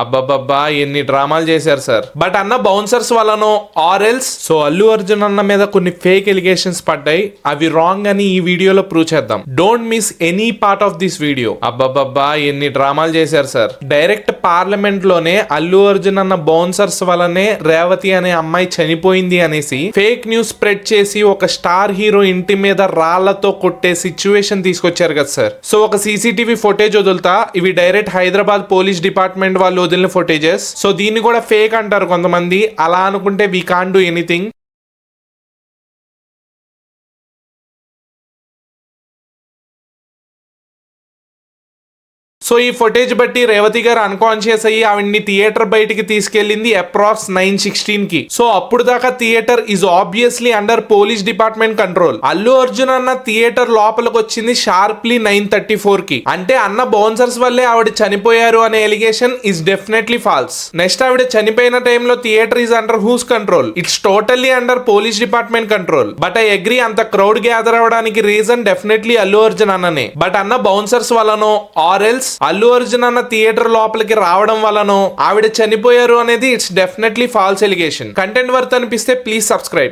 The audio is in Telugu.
అబ్బబ్బబ్బా ఎన్ని డ్రామాలు చేశారు సార్. బట్ అన్న బౌన్సర్స్ వల్లనో ఆర్ఎల్స్ సో అల్లు అర్జున్ అన్న మీద కొన్ని ఫేక్ ఎలిగేషన్స్ పడ్డాయి. అవి రాంగ్ అని ఈ వీడియోలో ప్రూవ్ చేద్దాం. Don't miss any part of this video. అబ్బబ్బబ్బా ఎన్ని డ్రామాలు చేశారు సార్. డైరెక్ట్ పార్లమెంట్ లోనే అల్లు అర్జున్ అన్న బౌన్సర్స్ వల్లనే రేవతి అనే అమ్మాయి చనిపోయింది అనేసి ఫేక్ న్యూస్ స్ప్రెడ్ చేసి ఒక స్టార్ హీరో ఇంటి మీద రాళ్లతో కొట్టే సిచ్యువేషన్ తీసుకొచ్చారు కదా సార్. సో ఒక సీసీటీవీ ఫుటేజ్ వదులుతా. ఇవి డైరెక్ట్ హైదరాబాద్ పోలీస్ డిపార్ట్మెంట్ వాళ్ళు వదిలిన ఫుటేజెస్. సో దీన్ని కూడా ఫేక్ అంటారు కొంతమంది. అలా అనుకుంటే we can't do anything. So ఈ ఫుటేజ్ బట్టి రేవతి గారు అన్కాన్షియస్ అయ్యి ఆవిడ్ని థియేటర్ బయటికి తీసుకెళ్లింది అప్రాక్స్ 9:16 కి. సో అప్పుడు దాకా theatre is obviously under police department control. Allu Arjun అన్న థియేటర్ లోపలికి వచ్చింది షార్ప్లీ 9:34 కి. అంటే అన్న బౌన్సర్స్ వల్లే ఆవిడ చనిపోయారు అనే allegation is definitely false. Next ఆవిడ చనిపోయిన టైంలో theatre is under whose control? It's totally under police department control. But I agree అంత క్రౌడ్ గ్యాదర్ అవడానికి రీజన్ డెఫినెట్లీ అల్లు అర్జున్ అన్ననే. బట్ అన్న బౌన్సర్స్ వల్లనో ఆర్ఎల్స్ అల్లు అర్జున్ అన్న థియేటర్ లోపలికి రావడం వల్లనో ఆవిడ చనిపోయారు అనేది it's definitely false allegation. Content worth అనిపిస్తే ప్లీజ్ సబ్స్క్రైబ్.